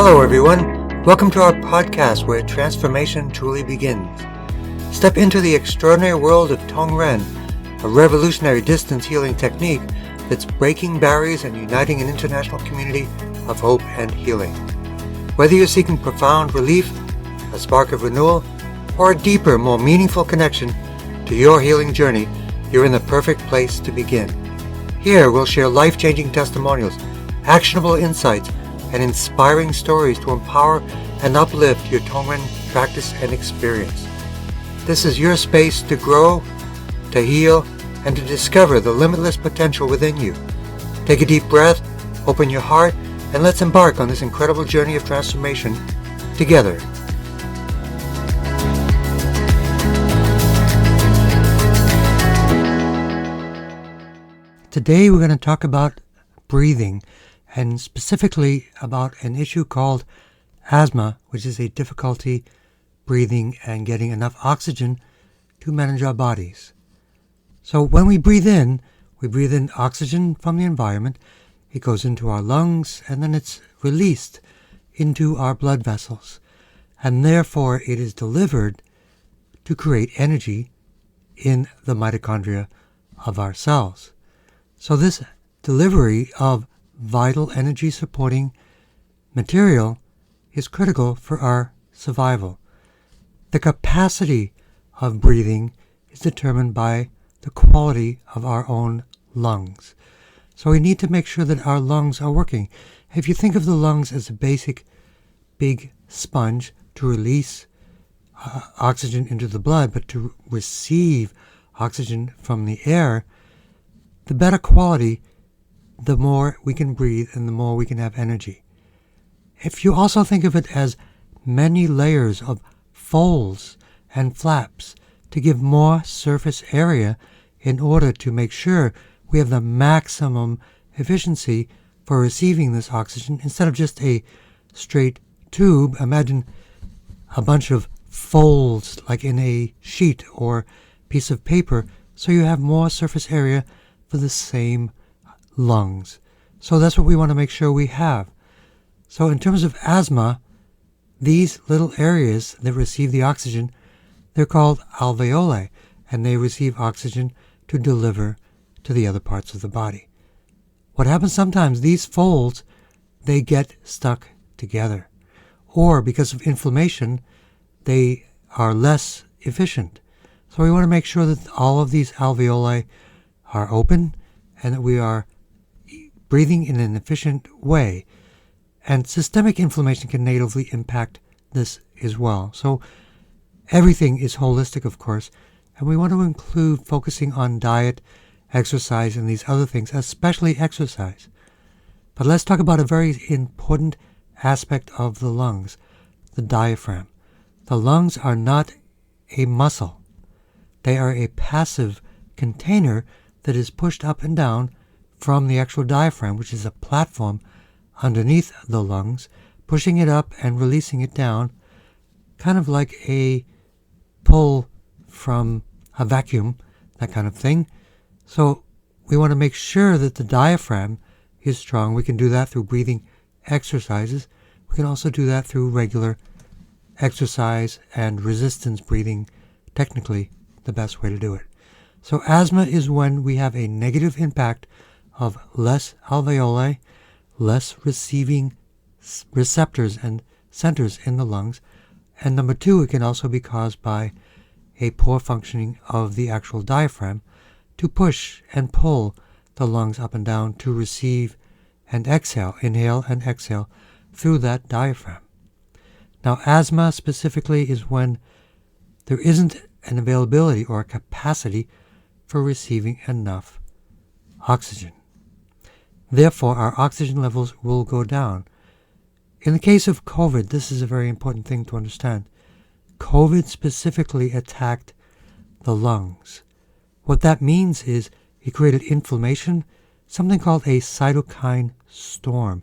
Hello everyone, welcome to our podcast where transformation truly begins. Step into the extraordinary world of Tong Ren, a revolutionary distance healing technique that's breaking barriers and uniting an international community of hope and healing. Whether you're seeking profound relief, a spark of renewal, or a deeper, more meaningful connection to your healing journey, you're in the perfect place to begin. Here we'll share life-changing testimonials, actionable insights, and inspiring stories to empower and uplift your Tong Ren practice and experience. This is your space to grow, to heal, and to discover the limitless potential within you. Take a deep breath, open your heart, and let's embark on this incredible journey of transformation together. Today we're going to talk about breathing, and specifically about an issue called asthma, which is a difficulty breathing and getting enough oxygen to manage our bodies. So when we breathe in oxygen from the environment, it goes into our lungs, and then it's released into our blood vessels, and therefore it is delivered to create energy in the mitochondria of our cells. So this delivery of vital energy supporting material is critical for our survival. The capacity of breathing is determined by the quality of our own lungs. So we need to make sure that our lungs are working. If you think of the lungs as a basic big sponge to release oxygen into the blood, but to receive oxygen from the air, the better quality, the more we can breathe and the more we can have energy. If you also think of it as many layers of folds and flaps to give more surface area in order to make sure we have the maximum efficiency for receiving this oxygen instead of just a straight tube, imagine a bunch of folds like in a sheet or piece of paper, so you have more surface area for the same lungs. So that's what we want to make sure we have. So in terms of asthma, these little areas that receive the oxygen, they're called alveoli, and they receive oxygen to deliver to the other parts of the body. What happens sometimes, these folds, they get stuck together, or because of inflammation, they are less efficient. So we want to make sure that all of these alveoli are open and that we are breathing in an efficient way. And systemic inflammation can negatively impact this as well. So everything is holistic, of course, and we want to include focusing on diet, exercise, and these other things, especially exercise. But let's talk about a very important aspect of the lungs, the diaphragm. The lungs are not a muscle. They are a passive container that is pushed up and down from the actual diaphragm, which is a platform underneath the lungs, pushing it up and releasing it down, kind of like a pull from a vacuum, that kind of thing. So we want to make sure that the diaphragm is strong. We can do that through breathing exercises. We can also do that through regular exercise and resistance breathing, technically the best way to do it. So asthma is when we have a negative impact of less alveoli, less receiving receptors and centers in the lungs. And number two, it can also be caused by a poor functioning of the actual diaphragm to push and pull the lungs up and down to receive and exhale, inhale and exhale through that diaphragm. Now, asthma specifically is when there isn't an availability or a capacity for receiving enough oxygen. Therefore, our oxygen levels will go down. In the case of COVID, this is a very important thing to understand. COVID specifically attacked the lungs. What that means is it created inflammation, something called a cytokine storm,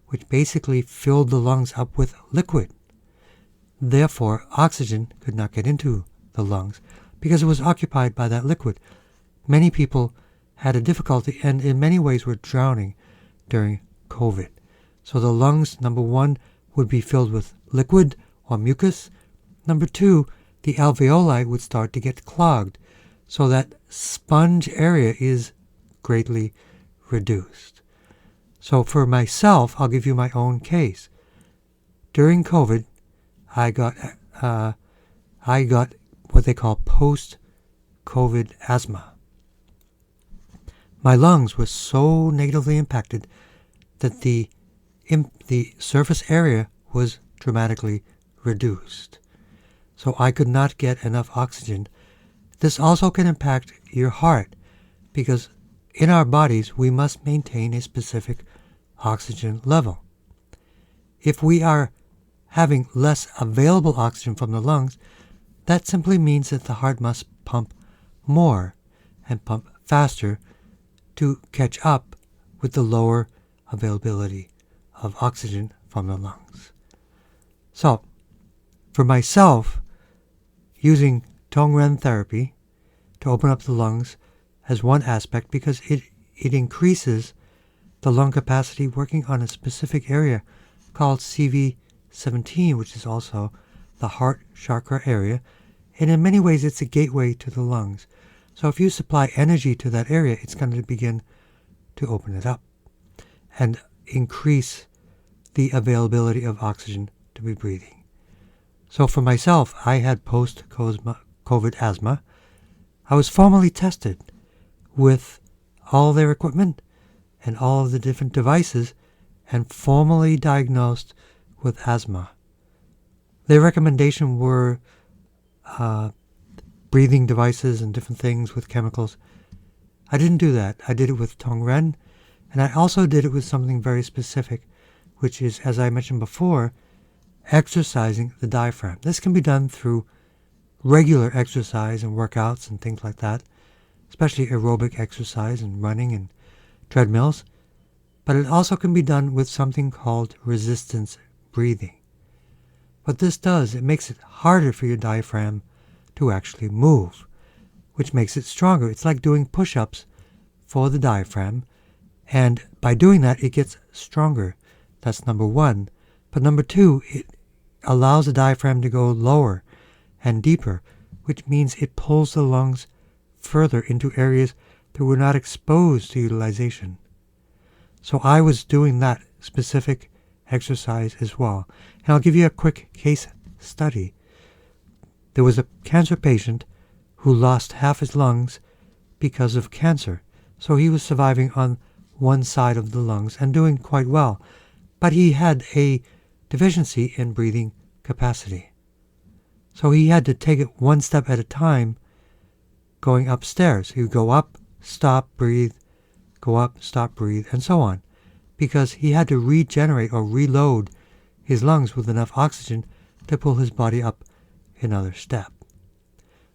which basically filled the lungs up with liquid. Therefore, oxygen could not get into the lungs because it was occupied by that liquid. Many people had a difficulty and in many ways were drowning during COVID. So the lungs, number one, would be filled with liquid or mucus. Number 2, the alveoli would start to get clogged, so that sponge area is greatly reduced. So for myself, I'll give you my own case. During COVID, I got what they call post-COVID asthma. My lungs were so negatively impacted that the surface area was dramatically reduced. So I could not get enough oxygen. This also can impact your heart, because in our bodies we must maintain a specific oxygen level. If we are having less available oxygen from the lungs, that simply means that the heart must pump more and pump faster to catch up with the lower availability of oxygen from the lungs. So, for myself, using Tong Ren therapy to open up the lungs as one aspect, because it increases the lung capacity working on a specific area called CV17, which is also the Heart Chakra area, and in many ways it's a gateway to the lungs. So if you supply energy to that area, it's going to begin to open it up and increase the availability of oxygen to be breathing. So for myself, I had post-COVID asthma. I was formally tested with all their equipment and all of the different devices and formally diagnosed with asthma. Their recommendation were breathing devices and different things with chemicals. I didn't do that. I did it with Tong Ren, and I also did it with something very specific, which is, as I mentioned before, exercising the diaphragm. This can be done through regular exercise and workouts and things like that, especially aerobic exercise and running and treadmills, but it also can be done with something called resistance breathing. What this does, it makes it harder for your diaphragm to actually move, which makes it stronger. It's like doing push-ups for the diaphragm, and by doing that, it gets stronger. That's number 1. But number 2, it allows the diaphragm to go lower and deeper, which means it pulls the lungs further into areas that were not exposed to utilization. So I was doing that specific exercise as well. And I'll give you a quick case study. There was a cancer patient who lost half his lungs because of cancer. So he was surviving on one side of the lungs and doing quite well. But he had a deficiency in breathing capacity. So he had to take it one step at a time, going upstairs. He would go up, stop, breathe, go up, stop, breathe, and so on, because he had to regenerate or reload his lungs with enough oxygen to pull his body up another step.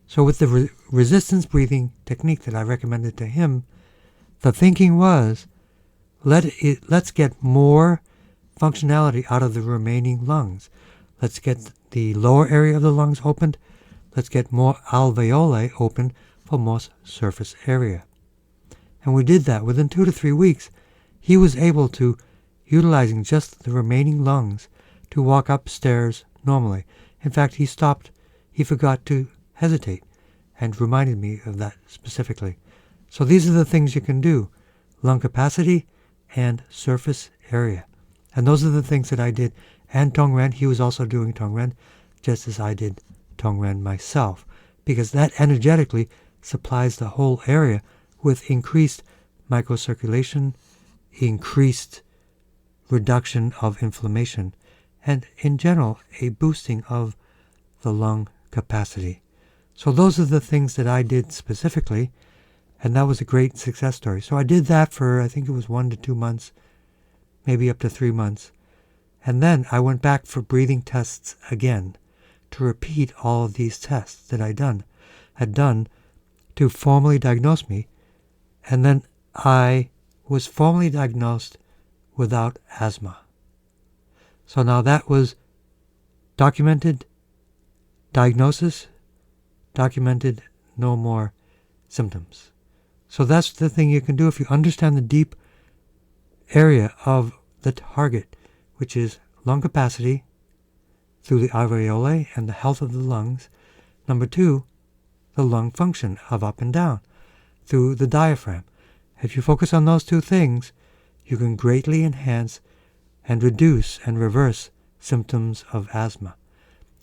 So with the resistance breathing technique that I recommended to him, the thinking was, let's get more functionality out of the remaining lungs. Let's get the lower area of the lungs opened. Let's get more alveoli open for more surface area. And we did that. Within 2 to 3 weeks, he was able to, utilizing just the remaining lungs, to walk upstairs normally. In fact, he forgot to hesitate and reminded me of that specifically. So these are the things you can do: lung capacity and surface area. And those are the things that I did. And Tong Ren, he was also doing Tong Ren, just as I did Tong Ren myself, because that energetically supplies the whole area with increased microcirculation, increased reduction of inflammation, and in general, a boosting of the lung capacity. So those are the things that I did specifically, and that was a great success story. So I did that for, I think it was 1 to 2 months, maybe up to 3 months. And then I went back for breathing tests again to repeat all of these tests that I had done to formally diagnose me. And then I was formally diagnosed without asthma. So now that was documented diagnosis, documented no more symptoms. So that's the thing you can do if you understand the deep area of the target, which is lung capacity through the alveoli and the health of the lungs. Number 2, the lung function of up and down through the diaphragm. If you focus on those two things, you can greatly enhance and reduce and reverse symptoms of asthma.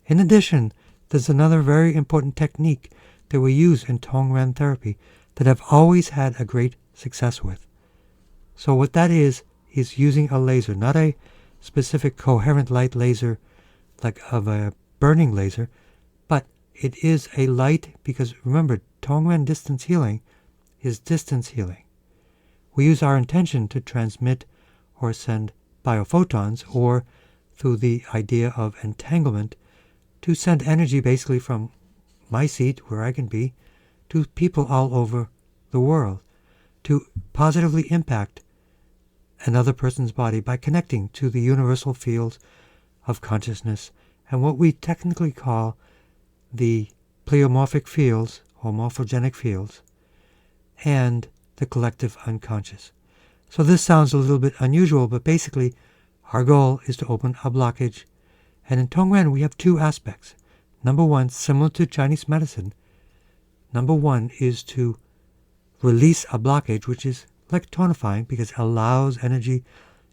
In addition, there's another very important technique that we use in Tong Ren therapy that I've always had a great success with. So what that is using a laser, not a specific coherent light laser like of a burning laser, but it is a light, because remember, Tong Ren distance healing is distance healing. We use our intention to transmit or send biophotons, or through the idea of entanglement, to send energy basically from my seat, where I can be, to people all over the world, to positively impact another person's body by connecting to the universal fields of consciousness and what we technically call the pleomorphic fields or morphogenic fields and the collective unconscious. So this sounds a little bit unusual, but basically our goal is to open a blockage. And in Tong Ren we have two aspects. Number one, similar to Chinese medicine, number one is to release a blockage, which is like tonifying, because it allows energy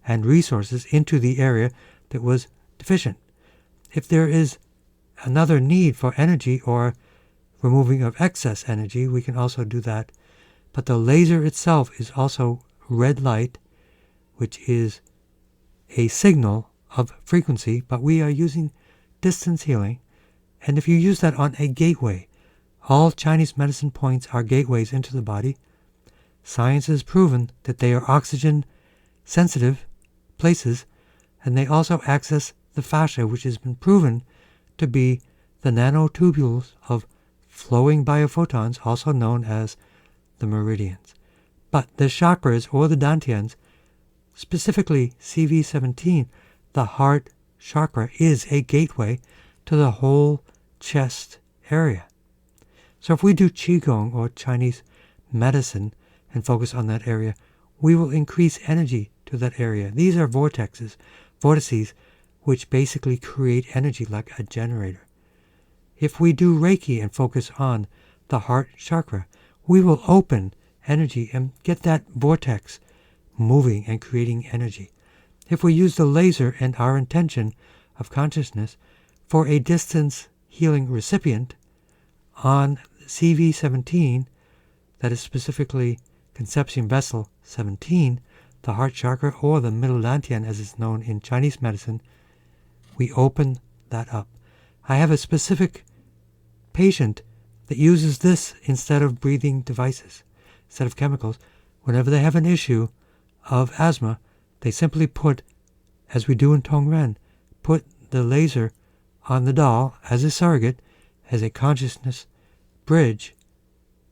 and resources into the area that was deficient. If there is another need for energy or removing of excess energy, we can also do that. But the laser itself is also red light, which is a signal of frequency, but we are using distance healing. And if you use that on a gateway, all Chinese medicine points are gateways into the body. Science has proven that they are oxygen-sensitive places, and they also access the fascia, which has been proven to be the nanotubules of flowing biophotons, also known as the meridians. But the chakras, or the dantians, specifically CV17, the heart chakra, is a gateway to the whole chest area. So if we do Qigong or Chinese medicine and focus on that area, we will increase energy to that area. These are vortices, which basically create energy like a generator. If we do Reiki and focus on the heart chakra, we will open energy and get that vortex moving and creating energy. If we use the laser and our intention of consciousness for a distance healing recipient on CV17, that is specifically conception vessel 17, the heart chakra, or the middle dantian as it's known in Chinese medicine, we open that up. I have a specific patient that uses this instead of breathing devices, instead of chemicals. Whenever they have an issue of asthma, they simply put, as we do in Tong Ren, put the laser on the doll as a surrogate, as a consciousness bridge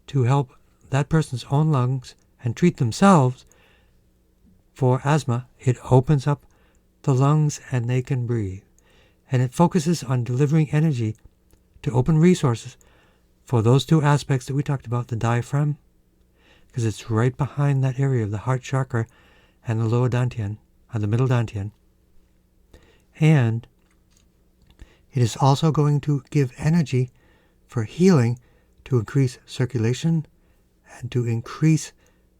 to help that person's own lungs and treat themselves for asthma. It opens up the lungs and they can breathe. And it focuses on delivering energy to open resources for those two aspects that we talked about, the diaphragm, because it's right behind that area of the heart chakra and the lower dantian, or the middle dantian. And it is also going to give energy for healing, to increase circulation and to increase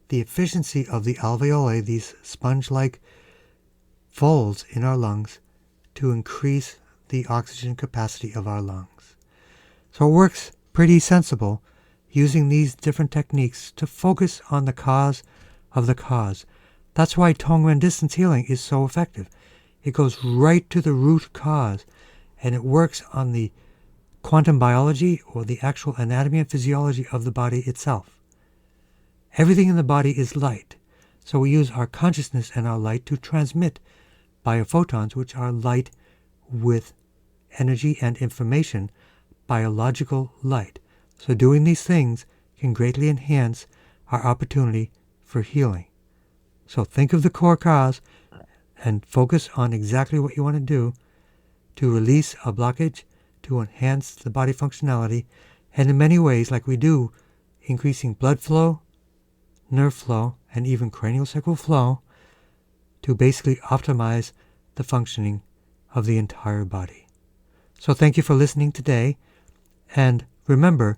the efficiency of the alveoli, these sponge-like folds in our lungs, to increase the oxygen capacity of our lungs. So it works pretty sensible using these different techniques to focus on the cause of the cause. That's why Tong Ren distance healing is so effective. It goes right to the root cause, and it works on the quantum biology, or the actual anatomy and physiology of the body itself. Everything in the body is light, so we use our consciousness and our light to transmit biophotons, which are light with energy and information, biological light. So doing these things can greatly enhance our opportunity for healing. So think of the core cause and focus on exactly what you want to do to release a blockage, to enhance the body functionality, and in many ways, like we do, increasing blood flow, nerve flow, and even craniosacral flow, to basically optimize the functioning of the entire body. So thank you for listening today, and remember,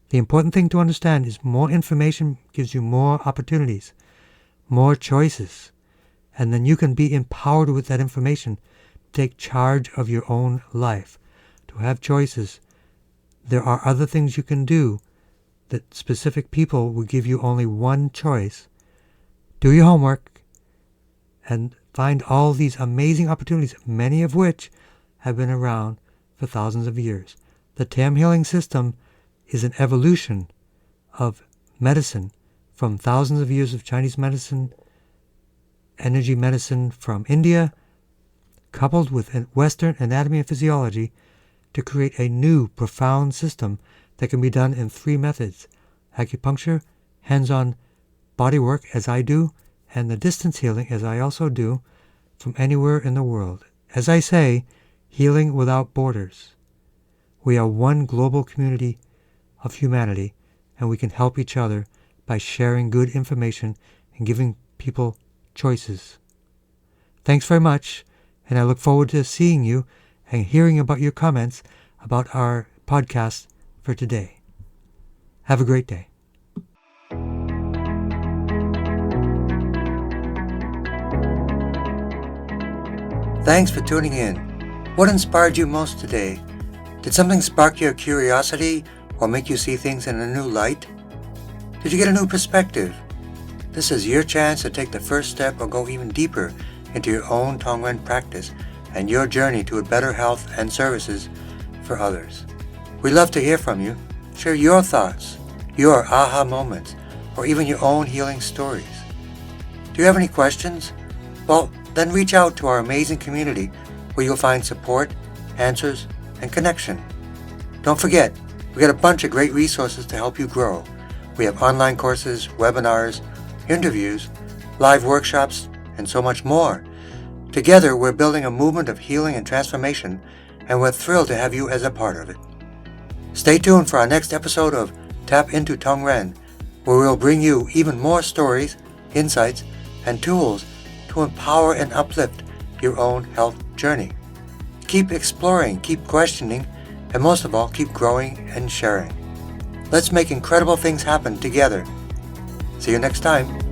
the important thing to understand is more information gives you more opportunities, more choices, and then you can be empowered with that information to take charge of your own life, to have choices. There are other things you can do that specific people will give you only one choice. Do your homework and find all these amazing opportunities, many of which have been around for thousands of years. The TAM healing system is an evolution of medicine from thousands of years of Chinese medicine, energy medicine from India, coupled with Western anatomy and physiology to create a new, profound system that can be done in 3 methods: acupuncture, hands-on body work, as I do, and the distance healing, as I also do, from anywhere in the world. As I say, healing without borders. We are one global community of humanity, and we can help each other by sharing good information and giving people choices. Thanks very much, and I look forward to seeing you and hearing about your comments about our podcast for today. Have a great day. Thanks for tuning in. What inspired you most today? Did something spark your curiosity or make you see things in a new light? Did you get a new perspective? This is your chance to take the first step or go even deeper into your own Tong Ren practice and your journey to a better health and services for others. We love to hear from you. Share your thoughts, your aha moments, or even your own healing stories. Do you have any questions? Well, then reach out to our amazing community where you'll find support, answers, and connection. Don't forget, we got a bunch of great resources to help you grow. We have online courses, webinars, interviews, live workshops, and so much more. Together, we're building a movement of healing and transformation, and we're thrilled to have you as a part of it. Stay tuned for our next episode of Tap into Tong Ren, where we'll bring you even more stories, insights, and tools to empower and uplift your own health journey. Keep exploring, keep questioning, and most of all, keep growing and sharing. Let's make incredible things happen together. See you next time.